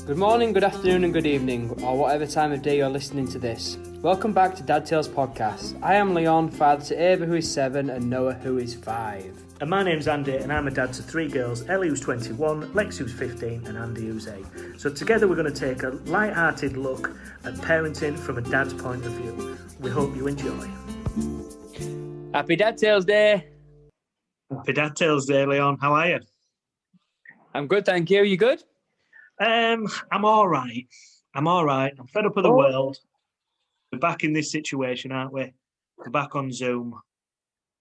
Good morning, good afternoon and good evening, or whatever time of day you're listening to this. Welcome back to Dad Tales Podcast. I am Leon, father to Ava who is 7 and Noah who is 5. And my name's Andy and I'm a dad to 3 girls, Ellie who's 21, Lex who's 15 and Andy who's 8. So together we're going to take a light-hearted look at parenting from a dad's point of view. We hope you enjoy. Happy Dad Tales Day! Happy Dad Tales Day, Leon. How are you? I'm good, thank you. You good? I'm all right. I'm fed up with the world. We're back in this situation, aren't we? We're back on Zoom,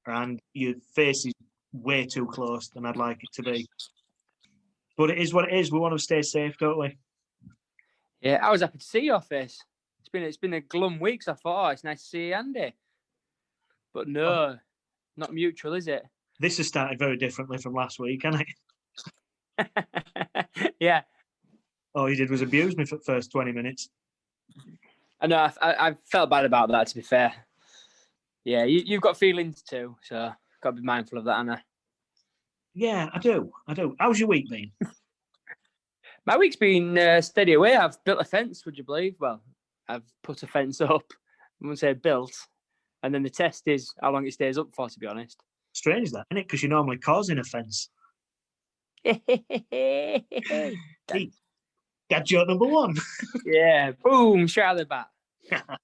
and your face is way too close than I'd like it to be. But it is what it is. We want to stay safe, don't we? Yeah, I was happy to see your face. It's been a glum week, so I thought, it's nice to see you, Andy. But no, not mutual, is it? This has started very differently from last week, hasn't it? Yeah. All you did was abuse me for the first 20 minutes. I know, I felt bad about that, to be fair. Yeah, you've got feelings too, so got to be mindful of that, Anna. Yeah, I do. How's your week been? My week's been steady away. I've built a fence, would you believe? Well, I've put a fence up. I wouldn't say built. And then the test is how long it stays up for, to be honest. Strange that, isn't it? Because you're normally causing offence. Dad joke number 1. Yeah, boom, straight out of the bat.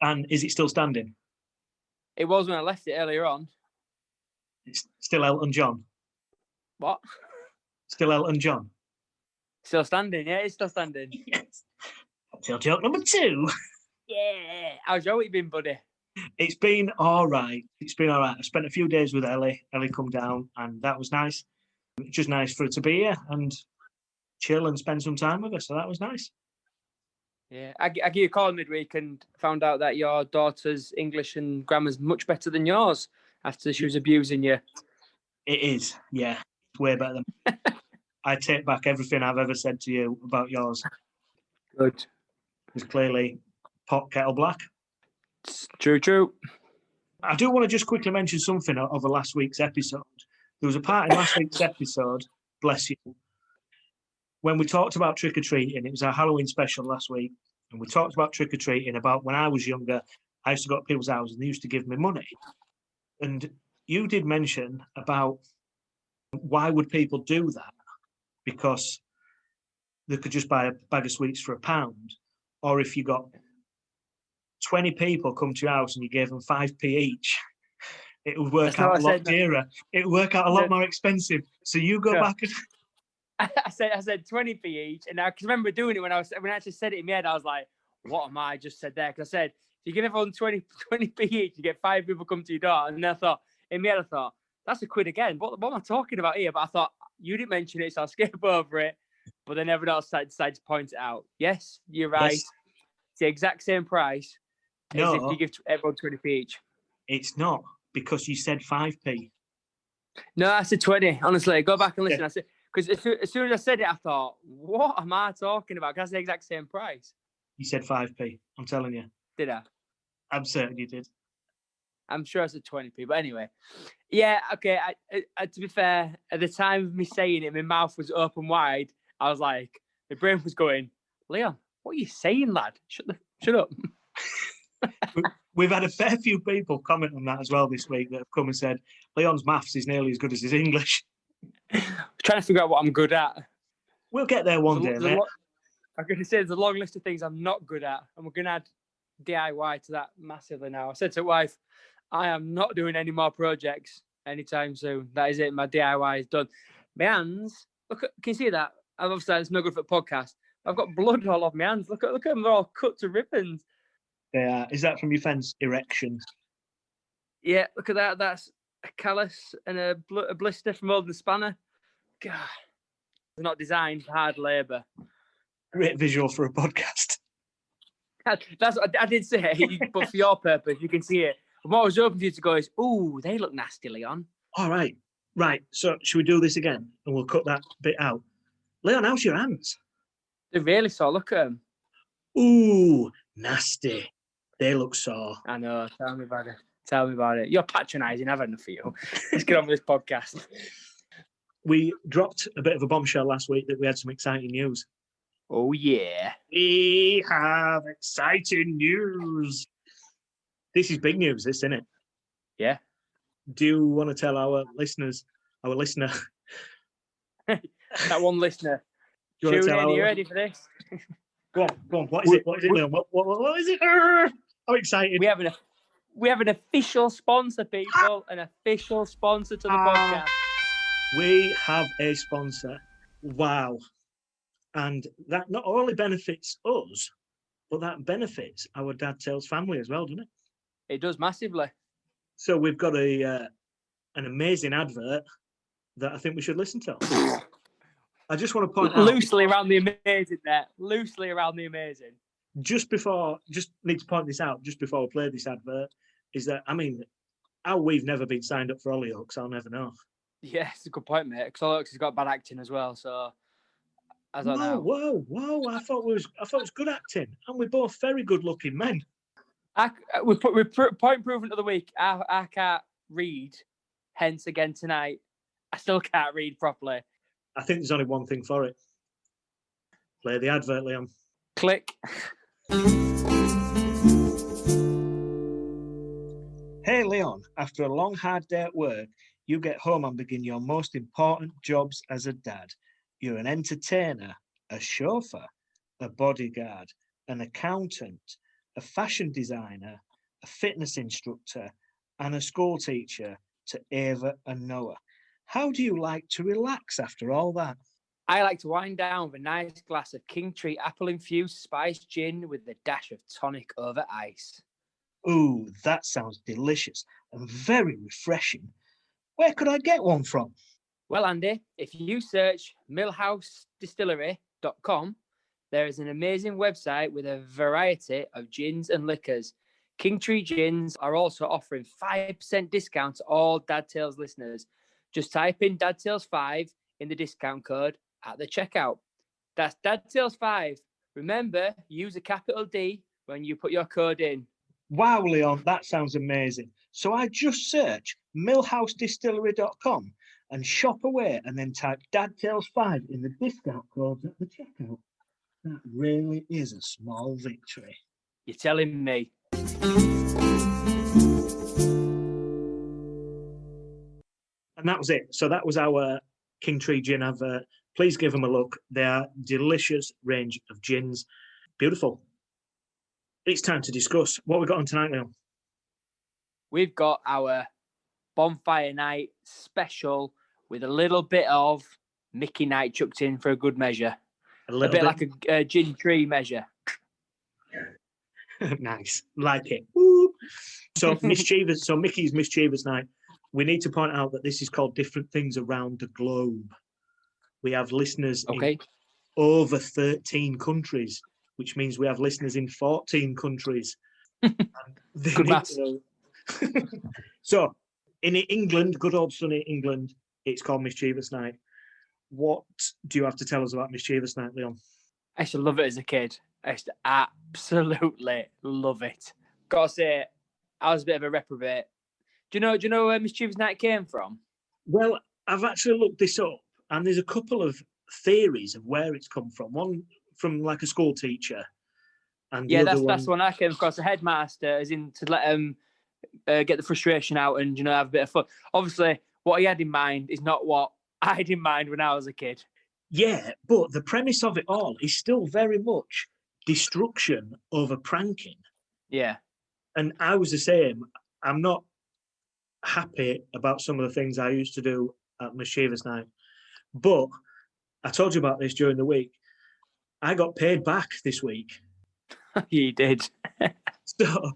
And is it still standing? It was when I left it earlier on. It's still Elton John. What? Still Elton John. Still standing, yeah, it's still standing. Yes. Dad joke number 2. Yeah. How's your week been, buddy? It's been all right. I spent a few days with Ellie. Ellie come down, and that was nice. It's just nice for her to be here and chill and spend some time with her, so that was nice. Yeah, I gave you a call midweek and found out that your daughter's English and grammar's much better than yours after she was abusing you. It is, yeah. It's way better than I take back everything I've ever said to you about yours. Good. It's clearly pot kettle black. True. I do want to just quickly mention something over last week's episode. There was a part in last week's episode, bless you, when we talked about trick-or-treating. It was our Halloween special last week, and we talked about trick-or-treating, about when I was younger, I used to go to people's houses and they used to give me money. And you did mention about why would people do that? Because they could just buy a bag of sweets for £1. Or if you got 20 people come to your house and you gave them 5p each, it would work out a lot dearer. It would work out a lot more expensive. So you go back and... I said 20p each, and I can remember doing it when I actually said it in my head. I was like, "What am I just said there?" Because I said, "If you give everyone 20p each, you get 5 people come to your door." And then I thought, in my head, that's a quid again. What am I talking about here? But I thought you didn't mention it, so I'll skip over it. But then everyone else decided to point it out. Yes, you're right. Yes. It's the exact same price as if you give everyone 20p each. It's not, because you said 5p. No, I said 20. Honestly, go back and listen. Yeah. I said. Because as soon as I said it, I thought, what am I talking about? Because that's the exact same price. You said 5p. I'm telling you. Did I? I'm certain you did. I'm sure I said 20p. But anyway. Yeah, okay. I, to be fair, at the time of me saying it, my mouth was open wide. I was like, my brain was going, Leon, what are you saying, lad? Shut up. We've had a fair few people comment on that as well this week that have come and said, Leon's maths is nearly as good as his English. Trying to figure out what I'm good at. We'll get there one day, mate. I'm going to say there's a long list of things I'm not good at, and we're going to add DIY to that massively now. I said to wife, I am not doing any more projects anytime soon. That is it. My DIY is done. My hands, can you see that? Obviously, it's no good for a podcast. I've got blood all over my hands. Look at them. They're all cut to ribbons. They are. Is that from your fence erection? Yeah, look at that. That's a callus and a blister from holding the spanner. God, it's not designed for hard labour. Great visual for a podcast. That's what I did say, but for your purpose, you can see it. And what I was hoping for you to go is, ooh, they look nasty, Leon. All right. Right. So should we do this again? And we'll cut that bit out. Leon, how's your hands? They're really sore. Look at them. Ooh, nasty. They look sore. I know. Tell me about it. You're patronising. I've had enough of you. Let's get on with this podcast. we dropped a bit of a bombshell last week that we had some exciting news. Oh, yeah. We have exciting news. This is big news, this, isn't it? Yeah. Do you want to tell our listener, That one listener. do you want to Tune tell in, our... you ready for this? Go on. What is it, Leon? What is it? I'm excited. We have an official sponsor, people. An official sponsor to the podcast. We have a sponsor. Wow. And that not only benefits us, but that benefits our Dad Tales family as well, doesn't it? It does massively. So we've got an amazing advert that I think we should listen to. I just want to point out... Loosely around the amazing there. Loosely around the amazing. Just need to point this out, just before we play this advert, is that, I mean, how we've never been signed up for Hollyoaks, I'll never know. Yeah, it's a good point, mate. Because Hollyoaks has got bad acting as well, so... I don't know. Whoa. I thought it was good acting. And we're both very good-looking men. We're point improvement of the week. I can't read, hence again tonight. I still can't read properly. I think there's only one thing for it. Play the advert, Leon. Click. Hey, Leon, after a long, hard day at work, you get home and begin your most important jobs as a dad. You're an entertainer, a chauffeur, a bodyguard, an accountant, a fashion designer, a fitness instructor, and a school teacher to Ava and Noah. How do you like to relax after all that? I like to wind down with a nice glass of King Tree apple-infused spiced gin with a dash of tonic over ice. Ooh, that sounds delicious and very refreshing. Where could I get one from? Well, Andy, if you search millhousedistillery.com, there is an amazing website with a variety of gins and liquors. King Tree Gins are also offering 5% discount to all Dad Tales listeners. Just type in Dad Tales 5 in the discount code at the checkout. That's Dad Tales 5. Remember, use a capital D when you put your code in. Wow, Leon, that sounds amazing. So I just search millhousedistillery.com and shop away and then type Dad Tales 5 in the discount codes at the checkout. That really is a small victory. You're telling me. And that was it. So that was our King Tree Gin advert. Please give them a look. They are delicious range of gins. Beautiful. It's time to discuss what we got on tonight, Leon. We've got our Bonfire Night special with a little bit of Mickey Night chucked in for a good measure. A bit like a gin tree measure. Nice. Like it. Woo. So mischievous. So Mickey's Mischievous Night. We need to point out that this is called different things around the globe. We have listeners in over 13 countries, which means we have listeners in 14 countries. Good maths. So in England, good old sunny England, it's called Mischievous Night. What do you have to tell us about Mischievous Night, Leon? I used to love it as a kid. I used to absolutely love it. Gotta say, I was a bit of a reprobate. Do you know where Mischievous Night came from? Well, I've actually looked this up, and there's a couple of theories of where it's come from. One from like a school teacher, and that's the one I came across. The headmaster, as in to let him get the frustration out and have a bit of fun. Obviously, what he had in mind is not what I had in mind when I was a kid. Yeah, but the premise of it all is still very much destruction over pranking. Yeah, and I was the same. I'm not happy about some of the things I used to do at Mischievous Night, but I told you about this during the week. I got paid back this week. You did. So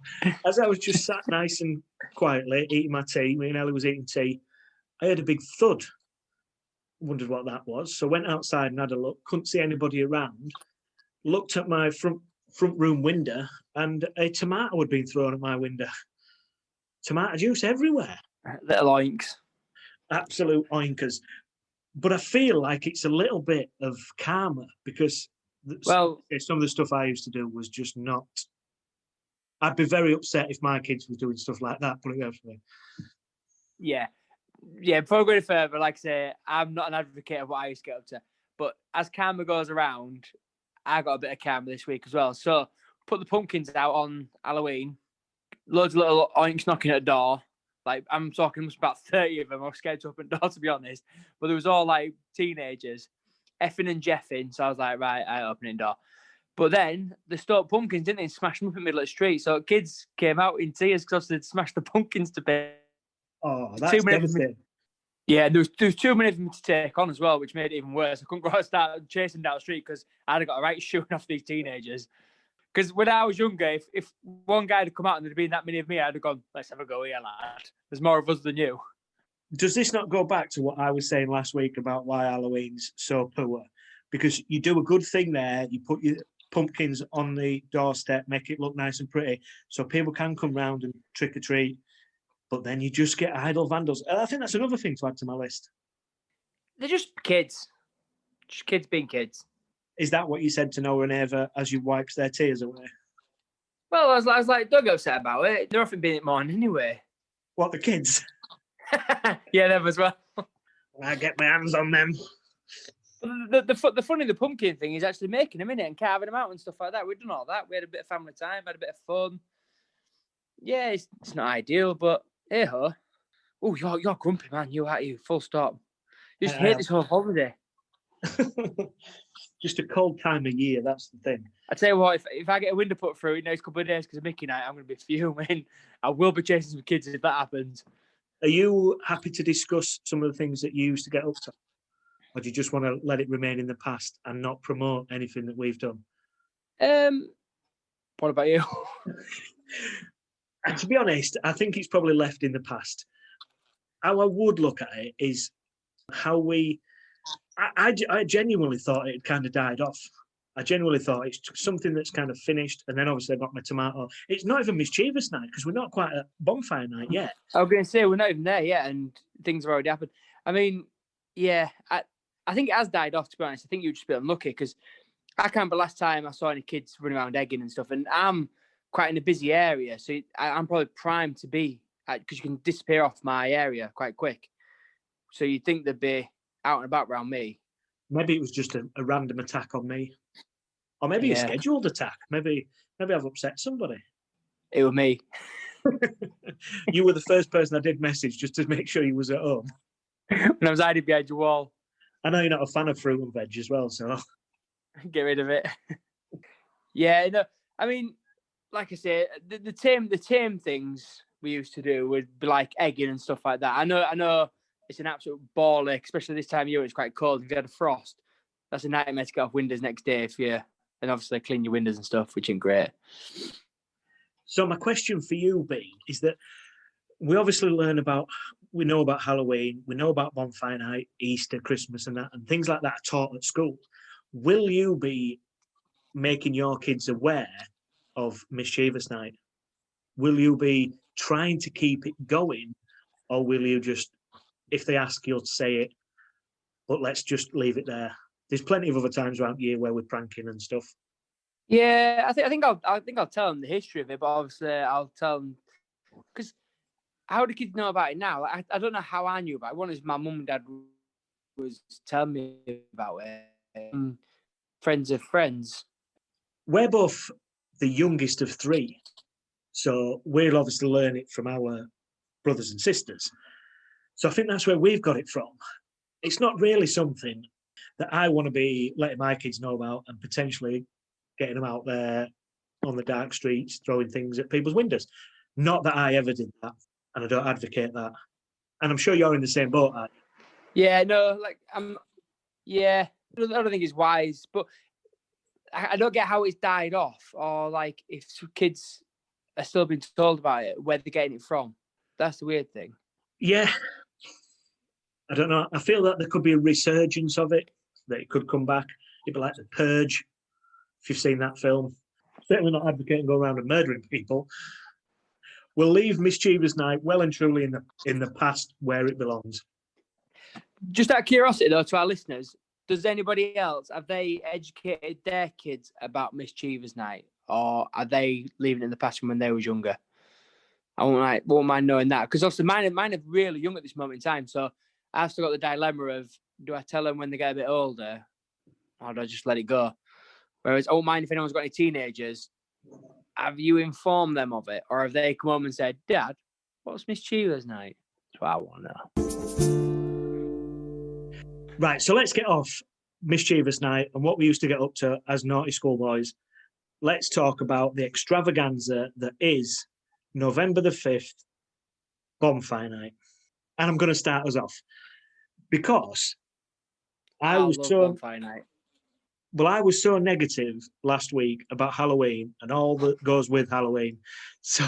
as I was just sat nice and quietly eating my tea, me and Ellie was eating tea, I heard a big thud. Wondered what that was. So went outside and had a look. Couldn't see anybody around. Looked at my front room window, and a tomato had been thrown at my window. Tomato juice everywhere. Little oinks. Absolute oinkers. But I feel like it's a little bit of karma because some of the stuff I used to do was just not. I'd be very upset if my kids were doing stuff like that, put it that way. Yeah. yeah, before I go any further, like I say, I'm not an advocate of what I used to get up to. But as karma goes around, I got a bit of karma this week as well. So put the pumpkins out on Halloween. Loads of little oinks knocking at the door. Like, I'm talking about 30 of them. I was scared to open the door, to be honest. But there was all like teenagers, effing and jeffing. So I was like, right, I open the door. But then they stole pumpkins, didn't they? And smashed them up in the middle of the street. So kids came out in tears because they'd smashed the pumpkins to bits. Oh, that's devastating. Yeah, there was too many of them to take on as well, which made it even worse. I couldn't go and start chasing down the street because I'd have got a right shooting off these teenagers. Because when I was younger, if one guy had come out and there'd been that many of me, I'd have gone, let's have a go here, lad. There's more of us than you. Does this not go back to what I was saying last week about why Halloween's so poor? Because you do a good thing there, you put your pumpkins on the doorstep, make it look nice and pretty, so people can come round and trick or treat. But then you just get idle vandals. I think that's another thing to add to my list. They're just kids. Just kids being kids. Is that what you said to Noah and Eva as you wiped their tears away? Well, I was like, don't get upset about it. They're often being it morning anyway. What, the kids? Yeah, them as well. I get my hands on them. The funny, the pumpkin thing is actually making them, innit, and carving them out and stuff like that. We've done all that. We had a bit of family time, had a bit of fun. Yeah, it's not ideal, but hey ho. Oh, you're grumpy, man. You are, you, full stop. You just hate this whole holiday. Just a cold time of year, that's the thing. I tell you what, if I get a window put through in the next couple of days because of Mickey night, I'm going to be fuming. I will be chasing some kids if that happens. Are you happy to discuss some of the things that you used to get up to? Or do you just want to let it remain in the past and not promote anything that we've done? What about you? And to be honest, I think it's probably left in the past. How I would look at it is how we... I genuinely thought it had kind of died off. I genuinely thought it's something that's kind of finished, and then obviously I got my tomato. It's not even mischievous night because we're not quite at bonfire night yet. I was going to say we're not even there yet, and things have already happened. I mean, yeah, I think it has died off, to be honest. I think you'd just be unlucky because I can't remember last time I saw any kids running around egging and stuff, and I'm quite in a busy area, so I'm probably primed to be, because you can disappear off my area quite quick. So you'd think they'd be out and about around me. Maybe it was just a random attack on me. Or maybe a scheduled attack. Maybe I've upset somebody. It was me. You were the first person I did message just to make sure you was at home. When I was hiding behind your wall. I know you're not a fan of fruit and veg as well, so... Get rid of it. Yeah, no, I mean, like I say, the tame things we used to do would be like egging and stuff like that. I know it's an absolute ball ache, especially this time of year. It's quite cold. If you had a frost, that's a nightmare to get off windows next day and obviously clean your windows and stuff, which ain't great. So my question for you, Bean, is that we obviously we know about Halloween, we know about bonfire night, Easter, Christmas and that, and things like that are taught at school. Will you be making your kids aware of mischievous night? Will you be trying to keep it going, or will you just, if they ask, you'll say it, but let's just leave it there? There's plenty of other times around here where we're pranking and stuff. Yeah, I think I'll tell them the history of it, but obviously I'll tell them, because how do kids know about it now? I don't know how I knew about it. One is my mum and dad was telling me about it. Friends of friends. We're both the youngest of three, so we'll obviously learn it from our brothers and sisters. So I think that's where we've got it from. It's not really something that I want to be letting my kids know about and potentially getting them out there on the dark streets, throwing things at people's windows. Not that I ever did that, and I don't advocate that. And I'm sure you're in the same boat, aren't you? Yeah, no, I don't think it's wise, but I don't get how it's died off, or like if kids are still being told about it, where they're getting it from. That's the weird thing. Yeah. I don't know. I feel that there could be a resurgence of it, that it could come back. It'd be like The Purge, if you've seen that film. Certainly not advocating going around and murdering people. We'll leave mischievous night well and truly in the past where it belongs. Just out of curiosity, though, to our listeners, does anybody else, have they educated their kids about mischievous night, or are they leaving it in the past from when they was younger? I won't mind knowing that, because obviously mine are really young at this moment in time. So I've still got the dilemma of, do I tell them when they get a bit older, or do I just let it go? Whereas I won't mind if anyone's got any teenagers. Have you informed them of it, or have they come home and said, Dad, what's mischievous night? That's what I want to know. Right, so let's get off mischievous night and what we used to get up to as naughty schoolboys. Let's talk about the extravaganza that is November the 5th, Bonfire night. And I'm going to start us off because I love Bonfire night. Well, I was so negative last week about Halloween and all that goes with Halloween. So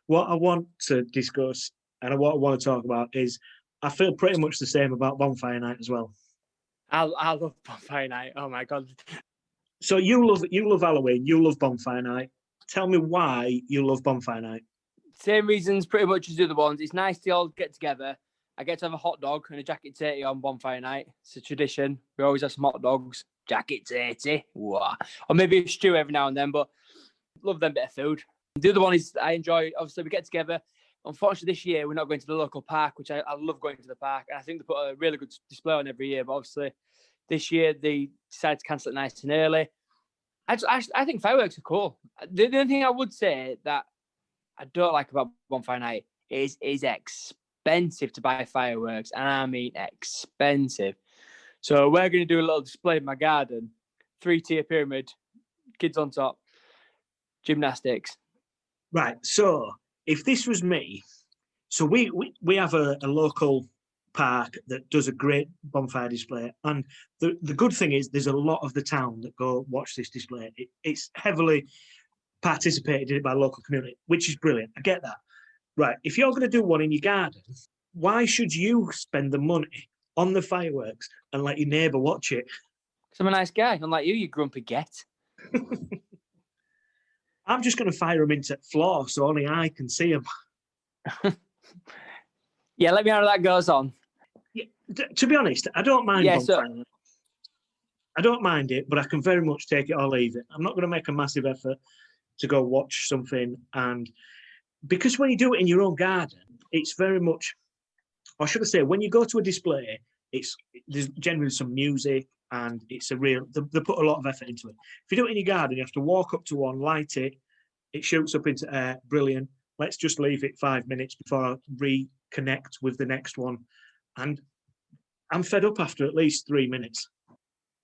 what I want to discuss and what I want to talk about is I feel pretty much the same about Bonfire night as well. I love Bonfire night. Oh my God. So you love Halloween, you love Bonfire night. Tell me why you love Bonfire night. Same reasons pretty much as the other ones. It's nice to all get together. I get to have a hot dog and a jacket tatty on Bonfire night. It's a tradition. We always have some hot dogs, jacket tatty, or maybe a stew every now and then, but love them bit of food. The other one is I enjoy, obviously we get together. Unfortunately this year we're not going to the local park, which I love going to the park. And I think they put a really good display on every year, but obviously this year they decided to cancel it nice and early. I think fireworks are cool. The only thing I would say that I don't like about Bonfire night is expensive to buy fireworks, and I mean expensive. So we're going to do a little display in my garden, 3-tier pyramid, kids on top, gymnastics. Right. So if this was me, so we have a local park that does a great bonfire display, and the good thing is there's a lot of the town that go watch this display. It's heavily participated in it by local community, which is brilliant. I get that. Right. If you're going to do one in your garden, why should you spend the money on the fireworks and let your neighbour watch it? Because I'm a nice guy, unlike you grumpy get. I'm just going to fire them into the floor so only I can see them. Yeah, let me know how that goes on. Yeah, to be honest, I don't mind bonfire. I don't mind it, but I can very much take it or leave it. I'm not going to make a massive effort to go watch something, and because when you do it in your own garden, it's very much, or should I say, when you go to a display, there's generally some music and it's they put a lot of effort into it. If you do it in your garden, you have to walk up to one, light it, it shoots up into air, brilliant. Let's just leave it 5 minutes before I reconnect with the next one. And I'm fed up after at least 3 minutes.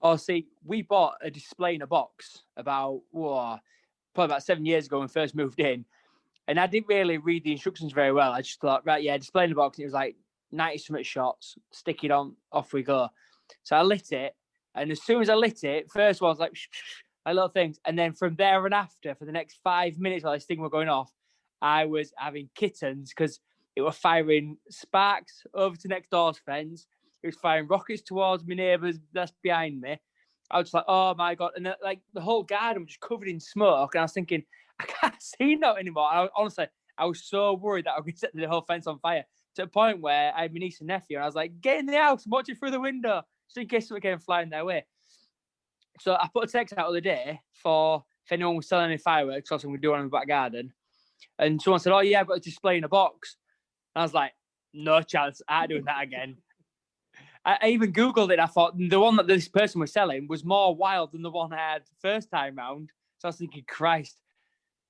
Oh, see, we bought a display in a box probably about 7 years ago when we first moved in. And I didn't really read the instructions very well. I just thought, right, yeah, display in the box. And it was like 90-something shots, stick it on, off we go. So I lit it. And as soon as I lit it, first one was like little things. And then from there and after, for the next 5 minutes while this thing were going off, I was having kittens because it was firing sparks over to next door's fence. It was firing rockets towards my neighbours that's behind me. I was just like, oh my God. And the whole garden was just covered in smoke. And I was thinking, I can't see that anymore. Honestly, I was so worried that I was going to set the whole fence on fire, to a point where I had my niece and nephew, and I was like, get in the house and watch it through the window, just in case something came flying their way. So I put a text out of the day for if anyone was selling any fireworks, or something we do on the back garden. And someone said, oh yeah, I've got a display in a box. And I was like, no chance, I ain't doing that again. I even Googled it. I thought the one that this person was selling was more wild than the one I had first time round. So I was thinking, Christ,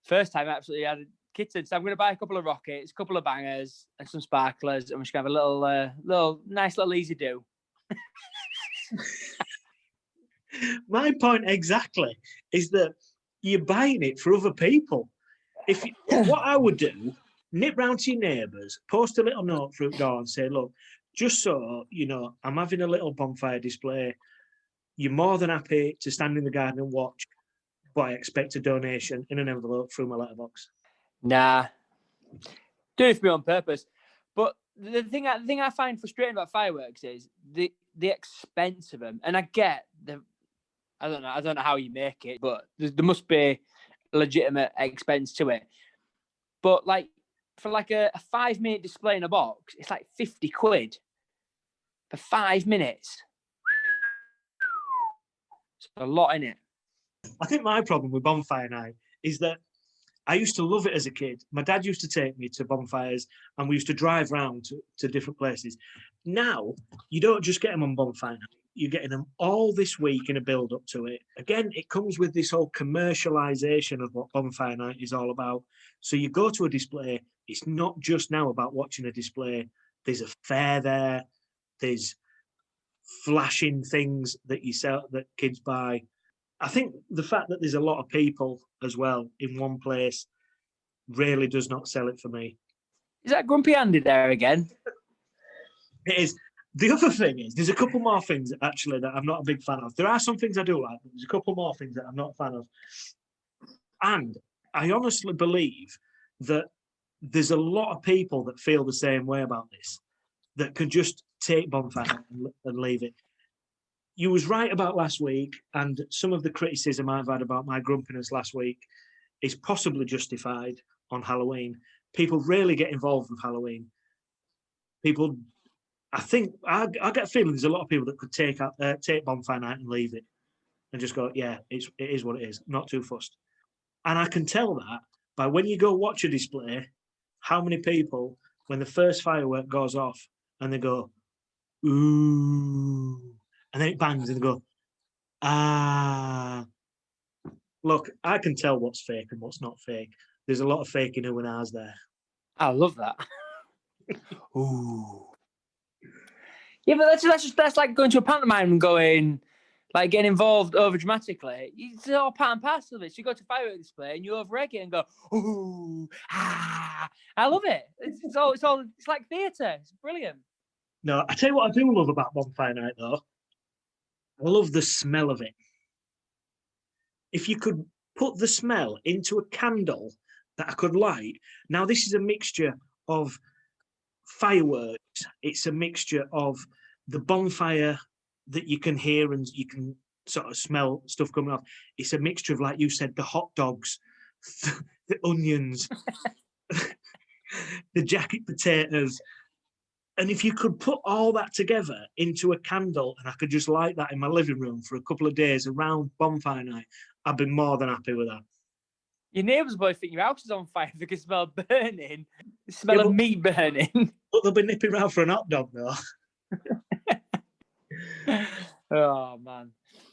first time I absolutely had kittens. So I'm going to buy a couple of rockets, a couple of bangers, and some sparklers, and we're just going to have a little nice little easy do. My point exactly is that you're buying it for other people. What I would do, nip round to your neighbours, post a little note through the door and say, look, just so you know, I'm having a little bonfire display. You're more than happy to stand in the garden and watch, but I expect a donation in an envelope through my letterbox. Nah, do it for me on purpose. But the thing I find frustrating about fireworks is the expense of them. And I get I don't know how you make it, but there must be legitimate expense to it. But like for like a 5-minute display in a box, it's like 50 quid for 5 minutes. It's a lot in it. I think my problem with bonfire night is that I used to love it as a kid. My dad used to take me to bonfires and we used to drive around to different places. Now, you don't just get them on bonfire night. You're getting them all this week in a build up to it. Again, it comes with this whole commercialization of what bonfire night is all about. So you go to a display, it's not just now about watching a display. There's a fair there. There's flashing things that you sell, that kids buy. I think the fact that there's a lot of people as well in one place really does not sell it for me. Is that Grumpy Andy there again? It is. The other thing is, there's a couple more things actually that I'm not a big fan of. There are some things I do like, but there's a couple more things that I'm not a fan of. And I honestly believe that there's a lot of people that feel the same way about this, that could just take bonfire and leave it. You was right about last week, and some of the criticism I've had about my grumpiness last week is possibly justified on Halloween. People really get involved with Halloween. People, I think, I get a feeling there's a lot of people that could take bonfire night and leave it and just go, yeah, it is what it is, not too fussed. And I can tell that by when you go watch a display, how many people, when the first firework goes off and they go, ooh, and then it bangs and they go, ah. Look, I can tell what's fake and what's not fake. There's a lot of fake in who and ours there. I love that. Ooh. Yeah, but that's like going to a pantomime and going, like getting involved over dramatically. It's all part and parcel of it. So you go to a fireworks display and you over-egg it and go, ooh, ah. I love it. It's like theatre. It's brilliant. No, I tell you what I do love about bonfire night though. I love the smell of it. If you could put the smell into a candle that I could light. Now, this is a mixture of fireworks. It's a mixture of the bonfire that you can hear and you can sort of smell stuff coming off. It's a mixture of, like you said, the hot dogs, the onions, the jacket potatoes. And if you could put all that together into a candle and I could just light that in my living room for a couple of days around bonfire night, I'd be more than happy with that. Your neighbours probably think your house is on fire if they can smell burning. The smell of meat burning. But they'll be nipping around for an hot dog, though. Oh, man.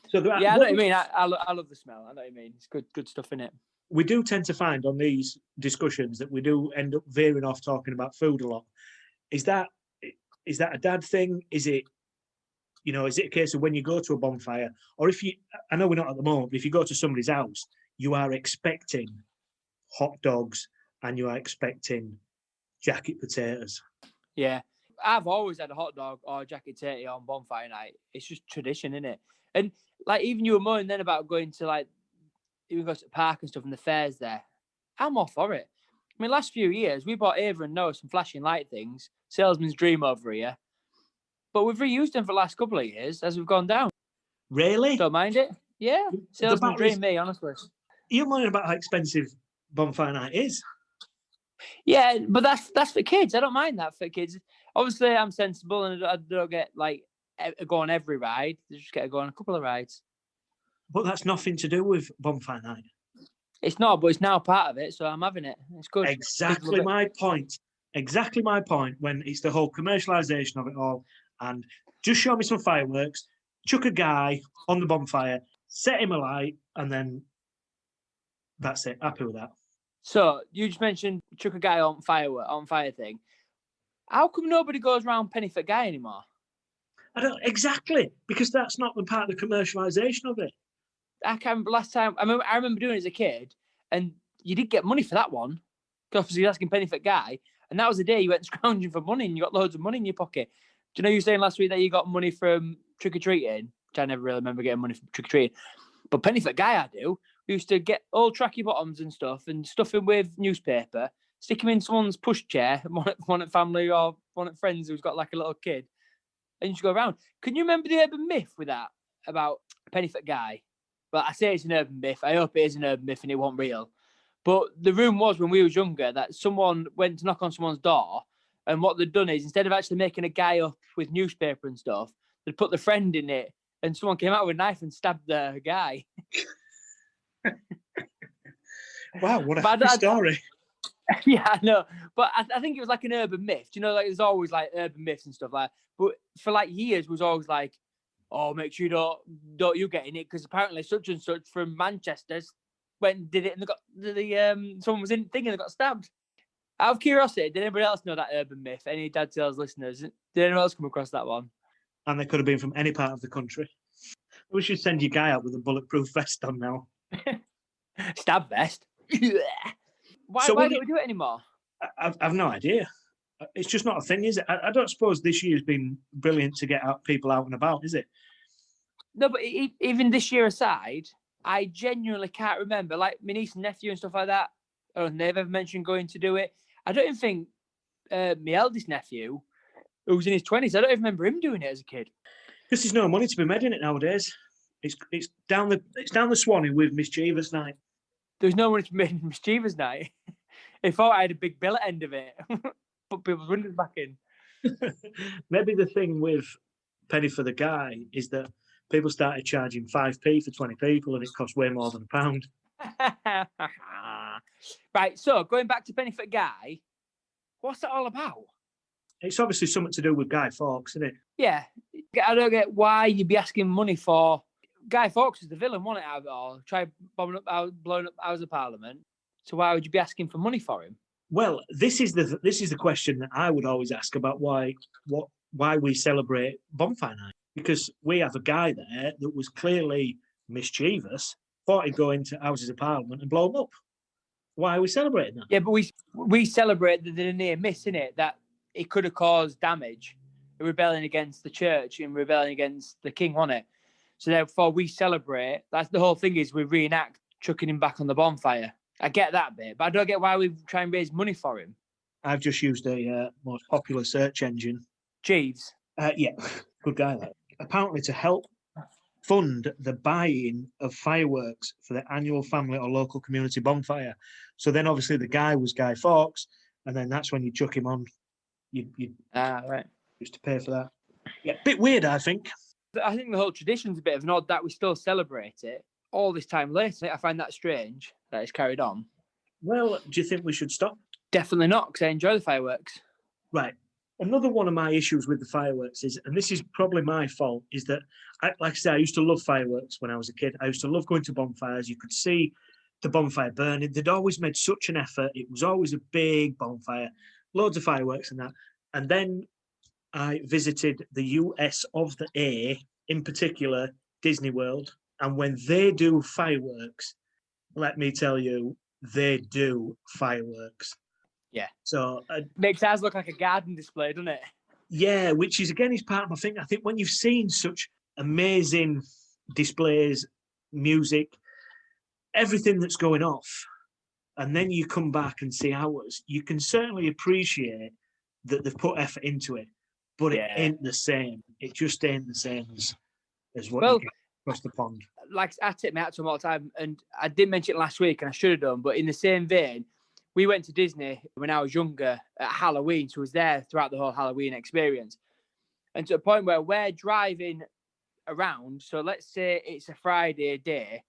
So I know what you mean. I love the smell. I know what you mean. It's good stuff, in it. We do tend to find on these discussions that we do end up veering off talking about food a lot. Is that a dad thing? Is it a case of when you go to a bonfire, or I know we're not at the moment, but if you go to somebody's house, you are expecting hot dogs and you are expecting jacket potatoes. Yeah. I've always had a hot dog or a jacket potato on bonfire night. It's just tradition, isn't it? And like even you were moaning then about going to like even go to the park and stuff and the fairs there. I'm all for it. I mean, last few years we bought Ava and Noah some flashing light things. Salesman's dream over here. But we've reused them for the last couple of years as we've gone down. Really? Don't mind it. Yeah. Salesman's dream, me, honestly. You're moaning about how expensive bonfire night is. Yeah, but that's for kids. I don't mind that for kids. Obviously, I'm sensible and I don't get like go on every ride. I just get to go on a couple of rides. But that's nothing to do with bonfire night. It's not, but it's now part of it, so I'm having it. It's good. Exactly my point. Exactly my point when it's the whole commercialisation of it all. And just show me some fireworks, chuck a guy on the bonfire, set him alight, and then that's it. Happy with that. So you just mentioned chuck a guy on fire thing. How come nobody goes around penny for guy anymore? I don't exactly, because that's not the part of the commercialisation of it. I can't remember last time. I remember doing it as a kid, and you did get money for that one. Because you're asking penny for guy, and that was the day you went scrounging for money, and you got loads of money in your pocket. Do you know you were saying last week that you got money from trick or treating? Which I never really remember getting money from trick or treating. But penny for guy, I do. We used to get old tracky bottoms and stuff, and stuff them with newspaper, stick them in someone's pushchair, one at family or one at friends who's got like a little kid, and you just go around. Can you remember the urban myth with that about penny for guy? Well, I say it's an urban myth. I hope it is an urban myth and it wasn't real. But the rumour was when we was younger that someone went to knock on someone's door, and what they'd done is instead of actually making a guy up with newspaper and stuff, they'd put the friend in it, and someone came out with a knife and stabbed the guy. Wow, what a But happy story. Yeah, I know. But I think it was like an urban myth. You know, like there's always like urban myths and stuff like that. But for like years, it was always like, oh, make sure don't you get in it because apparently such and such from Manchester went and did it and they got someone was in thing and they got stabbed. Out of curiosity, did anybody else know that urban myth? Any Dad Tales listeners? Did anyone else come across that one? And they could have been from any part of the country. We should send your guy out with a bulletproof vest on now. Stab vest. Why don't we do it anymore? I've no idea. It's just not a thing, is it? I don't suppose this year's been brilliant to get people out and about, is it? No, but even this year aside, I genuinely can't remember. Like my niece and nephew and stuff like that. I don't think they've ever mentioned going to do it. I don't even think my eldest nephew, who's in his 20s, I don't even remember him doing it as a kid. Because there's no money to be made in it nowadays. It's down the Swanee with mischievous night. There's no money to be made in mischievous night. They thought I had a big bill at the end of it. Put people's windows back in. Maybe the thing with penny for the guy is that people started charging 5p for 20 people and it cost way more than £1. Right, so going back to penny for guy, what's that all about? It's obviously something to do with Guy Fawkes, isn't it? Yeah, I don't get why you'd be asking money for... Guy Fawkes is the villain, wasn't it, out of it all? Try blowing up House of Parliament. So why would you be asking for money for him? Well, this is the question that I would always ask about why we celebrate Bonfire Night. Because we have a guy there that was clearly mischievous, thought he'd go into Houses of Parliament and blow them up. Why are we celebrating that? Yeah, but we celebrate the near miss, innit? That it could have caused damage, rebelling against the church and rebelling against the king, wasn't it? So therefore we celebrate. That's the whole thing, is we reenact chucking him back on the bonfire. I get that bit, but I don't get why we try and raise money for him. I've just used a most popular search engine. Jeeves. Yeah, good guy. That. Apparently to help fund the buying of fireworks for the annual family or local community bonfire. So then obviously the guy was Guy Fawkes, and then that's when you chuck him on. You right. Used to pay for that. Yeah, bit weird, I think. I think the whole tradition's a bit of an odd that we still celebrate it all this time later. I find that strange that it's carried on. Well, do you think we should stop? Definitely not, because I enjoy the fireworks. Right. Another one of my issues with the fireworks is, and this is probably my fault, is that, like I said, I used to love fireworks when I was a kid. I used to love going to bonfires. You could see the bonfire burning. They'd always made such an effort. It was always a big bonfire, loads of fireworks and that. And then I visited the US of the A, in particular, Disney World. And when they do fireworks, let me tell you, they do fireworks. Yeah. So makes ours look like a garden display, doesn't it? Yeah, which is again is part of my thing. I think when you've seen such amazing displays, music, everything that's going off, and then you come back and see ours, you can certainly appreciate that they've put effort into it, but it ain't the same. It just ain't the same as what you get across the pond. Like I tip my hat to them all the time, and I did mention it last week, and I should have done, but in the same vein, we went to Disney when I was younger at Halloween, so I was there throughout the whole Halloween experience. And to a point where we're driving around, so let's say it's a Friday day,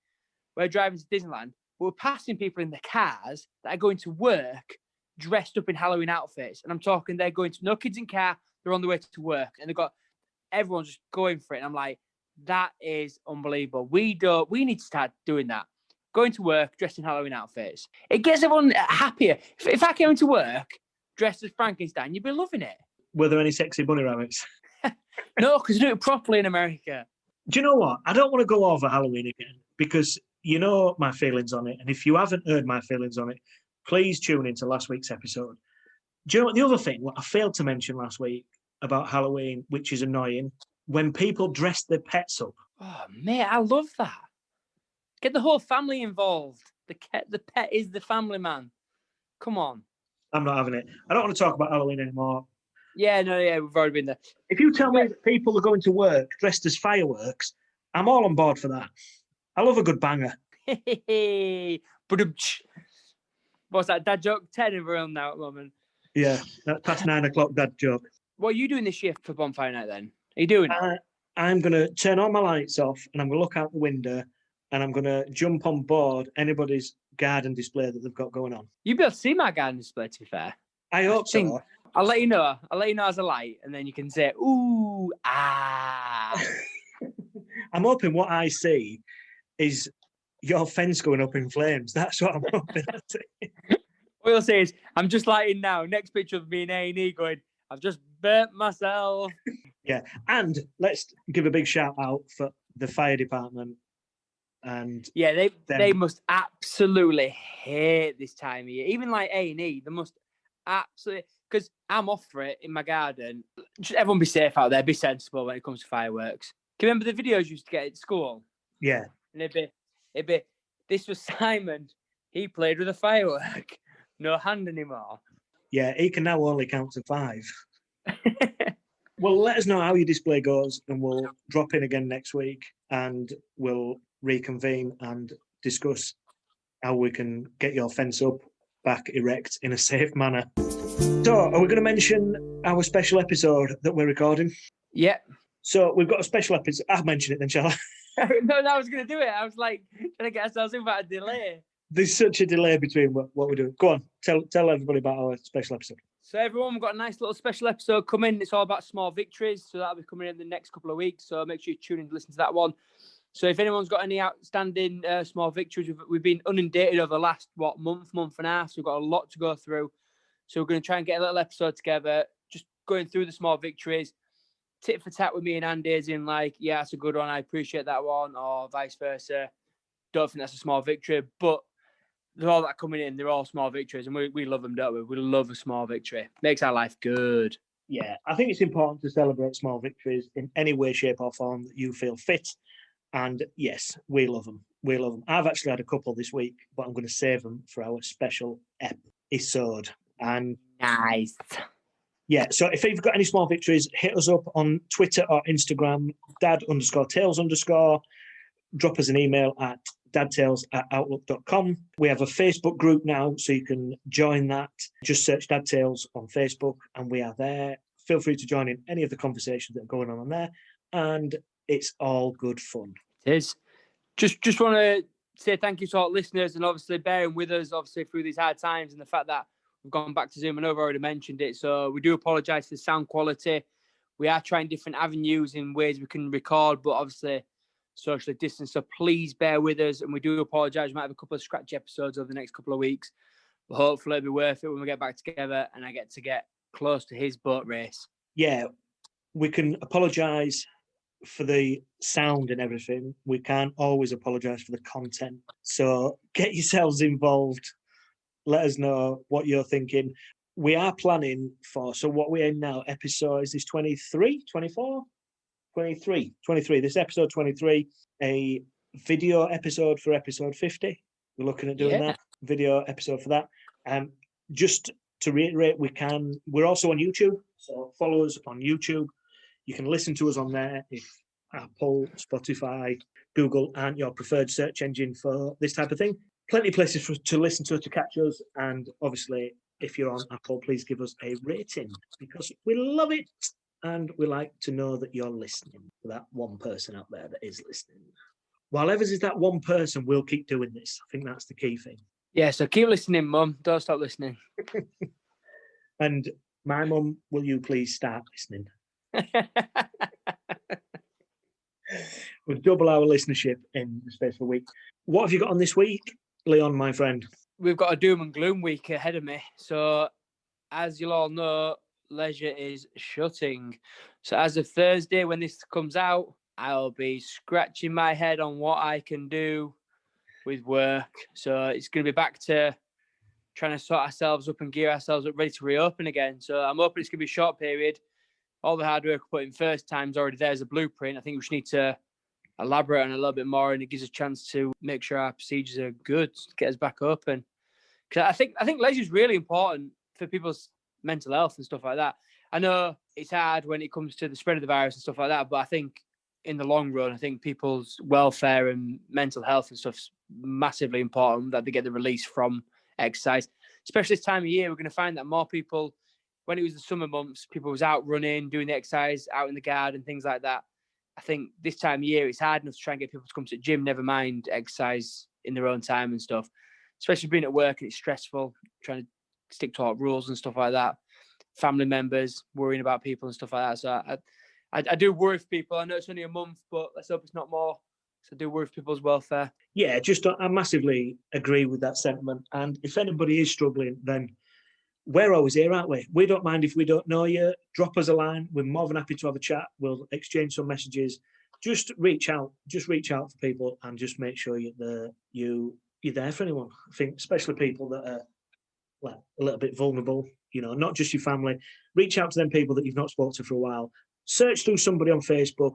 we're driving to Disneyland, we're passing people in the cars that are going to work dressed up in Halloween outfits. And I'm talking, they're going to, no kids in car, they're on the way to work, and they've got everyone just going for it. And I'm like, that is unbelievable. We need to start doing that. Going to work dressed in Halloween outfits. It gets everyone happier. If I came into work dressed as Frankenstein, you'd be loving it. Were there any sexy bunny rabbits? No, because they do it properly in America. Do you know what? I don't want to go over Halloween again because you know my feelings on it. And if you haven't heard my feelings on it, please tune into last week's episode. Do you know what the other thing, what I failed to mention last week about Halloween, which is annoying, when people dress their pets up. Oh, mate, I love that. Get the whole family involved. The pet is the family man. Come on. I'm not having it. I don't want to talk about Halloween anymore. Yeah, we've already been there. If you tell me that people are going to work dressed as fireworks, I'm all on board for that. I love a good banger. What's that, dad joke? 10 of around now at the moment. Yeah, that's past 9 o'clock dad joke. What are you doing this year for Bonfire Night then? Are you doing it? I'm going to turn all my lights off and I'm going to look out the window and I'm going to jump on board anybody's garden display that they've got going on. You'll be able to see my garden display, to be fair. I hope think so. I'll let you know. I'll let you know as a light, and then you can say, ooh, ah. I'm hoping what I see is your fence going up in flames. That's what I'm hoping I see. What you'll say is, I'm just lighting now. Next picture of me in A&E going, I've just burnt myself. Yeah, and let's give a big shout out for the fire department. And yeah, they must absolutely hate this time of year. Even like A&E, they must absolutely, because I'm off for it in my garden. Just everyone be safe out there, be sensible when it comes to fireworks. Can you remember the videos you used to get at school? Yeah. And it'd be, this was Simon. He played with a firework. No hand anymore. Yeah, he can now only count to 5. Well, let us know how your display goes, and we'll drop in again next week, and we'll reconvene and discuss how we can get your fence up back erect in a safe manner. So, are we going to mention our special episode that we're recording? Yeah. So, we've got a special episode. I'll mention it then, shall I? No, I was going to do it. I was like, trying to get ourselves in about a delay. There's such a delay between what we're doing. Go on, tell everybody about our special episode. So everyone, we've got a nice little special episode coming. It's all about small victories. So that'll be coming in the next couple of weeks. So make sure you tune in to listen to that one. So if anyone's got any outstanding small victories, we've been inundated over the last, month and a half. So we've got a lot to go through. So we're going to try and get a little episode together, just going through the small victories, tit for tat with me and Andy, as in like, yeah, that's a good one. I appreciate that one, or vice versa. Don't think that's a small victory, but they're all that coming in. They're all small victories, and we love them, don't we? We love a small victory. Makes our life good. Yeah, I think it's important to celebrate small victories in any way, shape, or form that you feel fit. And yes, we love them. We love them. I've actually had a couple this week, but I'm going to save them for our special episode. And nice. Yeah, so if you've got any small victories, hit us up on Twitter or Instagram, dad_tales_. Drop us an email at dadtales@outlook.com. We have a Facebook group now, so you can join that. Just search Dad Tales on Facebook, and we are there. Feel free to join in any of the conversations that are going on there, and it's all good fun. It is. Just want to say thank you to all listeners, and obviously bearing with us, obviously through these hard times, and the fact that we've gone back to Zoom. I know I've already mentioned it, so we do apologise for the sound quality. We are trying different avenues in ways we can record, but obviously socially distance. So please bear with us, and we do apologise. We might have a couple of scratchy episodes over the next couple of weeks, but hopefully it'll be worth it when we get back together and I get to get close to his boat race. Yeah, we can apologise for the sound and everything. We can't always apologise for the content. So get yourselves involved. Let us know what you're thinking. We are planning for, so what we're in now, episode, is this 23, 24? 23. This episode 23, a video episode for episode 50. We're looking at doing that video episode for that. Just to reiterate, we're also on YouTube, so follow us on YouTube. You can listen to us on there if Apple, Spotify, Google aren't your preferred search engine for this type of thing. Plenty of places to listen to catch us, and obviously if you're on Apple, please give us a rating because we love it. And we like to know that you're listening, for that one person out there that is listening. While Evers is that one person, we'll keep doing this. I think that's the key thing. Yeah, so keep listening, Mum. Don't stop listening. And my mum, will you please start listening? We'll double our listenership in the space of a week. What have you got on this week, Leon, my friend? We've got a doom and gloom week ahead of me. So, as you'll all know, leisure is shutting. So as of Thursday, when this comes out, I'll be scratching my head on what I can do with work. So it's going to be back to trying to sort ourselves up and gear ourselves up ready to reopen again. So I'm hoping it's going to be a short period. All the hard work we put in first time's already there as a blueprint. I think we just need to elaborate on it a little bit more, and it gives us a chance to make sure our procedures are good to get us back open. Because I think leisure is really important for people's mental health and stuff like that. I know it's hard when it comes to the spread of the virus and stuff like that, but I think in the long run, I think people's welfare and mental health and stuff's massively important, that they get the release from exercise. Especially this time of year, we're going to find that more people, when it was the summer months, people was out running, doing the exercise, out in the garden, things like that. I think this time of year, it's hard enough to try and get people to come to the gym, never mind exercise in their own time and stuff. Especially being at work and it's stressful, trying to stick to our rules and stuff like that. Family members worrying about people and stuff like that. So I do worry for people. I know it's only a month, but let's hope it's not more. So I do worry for people's welfare. Yeah, I massively agree with that sentiment. And if anybody is struggling, then we're always here, aren't we? We don't mind if we don't know you. Drop us a line. We're more than happy to have a chat. We'll exchange some messages. Just reach out. Just reach out for people and just make sure you're there for anyone. I think especially people that are a little bit vulnerable, not just your family. Reach out to them people that you've not spoken to for a while. Search through somebody on Facebook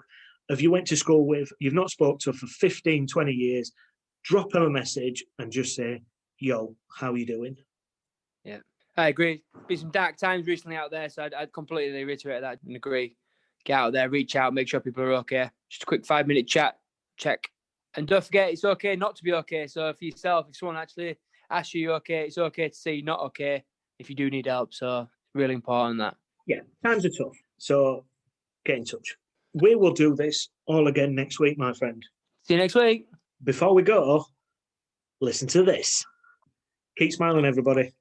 if you went to school with, you've not spoken to for 15, 20 years. Drop them a message and just say, yo, how are you doing? Yeah, I agree. Been some dark times recently out there, so I'd completely reiterate that and agree. Get out there, reach out, make sure people are okay. Just a quick 5-minute chat, check. And don't forget, it's okay not to be okay. So for yourself, if someone actually asks you okay, it's okay to say you're not okay if you do need help. So really important that. Yeah, times are tough. So get in touch. We will do this all again next week, my friend. See you next week. Before we go, listen to this. Keep smiling, everybody.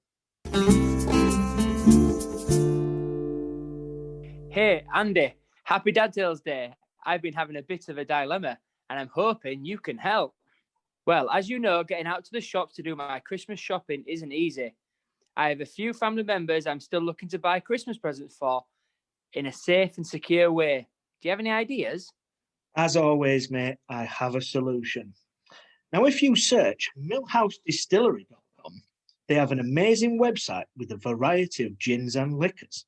Hey, Andy, happy Dad Tales Day. I've been having a bit of a dilemma and I'm hoping you can help. Well, as you know, getting out to the shops to do my Christmas shopping isn't easy. I have a few family members I'm still looking to buy Christmas presents for in a safe and secure way. Do you have any ideas? As always, mate, I have a solution. Now, if you search millhousedistillery.com, they have an amazing website with a variety of gins and liquors.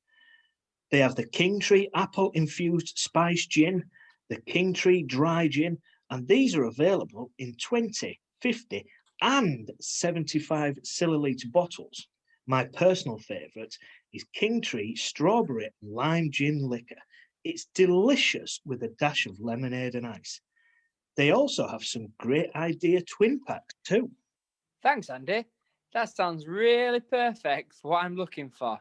They have the King Tree apple-infused spice gin, the King Tree dry gin, and these are available in 20, 50 and 75 milliliter bottles. My personal favourite is King Tree strawberry and lime gin liquor. It's delicious with a dash of lemonade and ice. They also have some great idea twin packs too. Thanks, Andy. That sounds really perfect for what I'm looking for.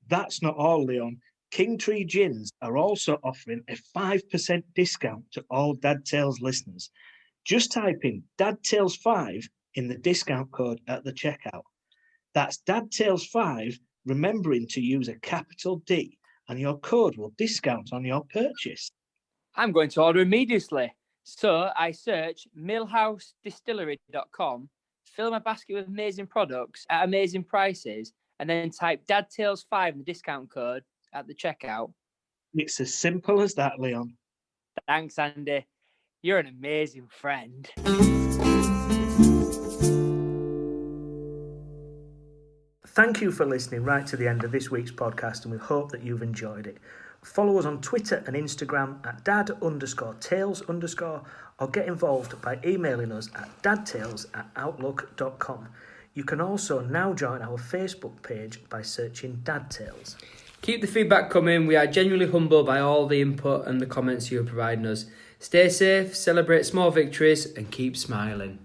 That's not all, Leon. King Tree Gins are also offering a 5% discount to all Dad Tales listeners. Just type in Dad Tales 5 in the discount code at the checkout. That's Dad Tales 5, remembering to use a capital D, and your code will discount on your purchase. I'm going to order immediately. So I search millhousedistillery.com, fill my basket with amazing products at amazing prices, and then type Dad Tales 5 in the discount code at the checkout. It's as simple as that, Leon. Thanks, Andy. You're an amazing friend. Thank you for listening right to the end of this week's podcast, and we hope that you've enjoyed it. Follow us on Twitter and Instagram at dad_tales_, or get involved by emailing us at dadtales@outlook.com. You can also now join our Facebook page by searching Dad Tales. Keep the feedback coming. We are genuinely humbled by all the input and the comments you are providing us. Stay safe, celebrate small victories, and keep smiling.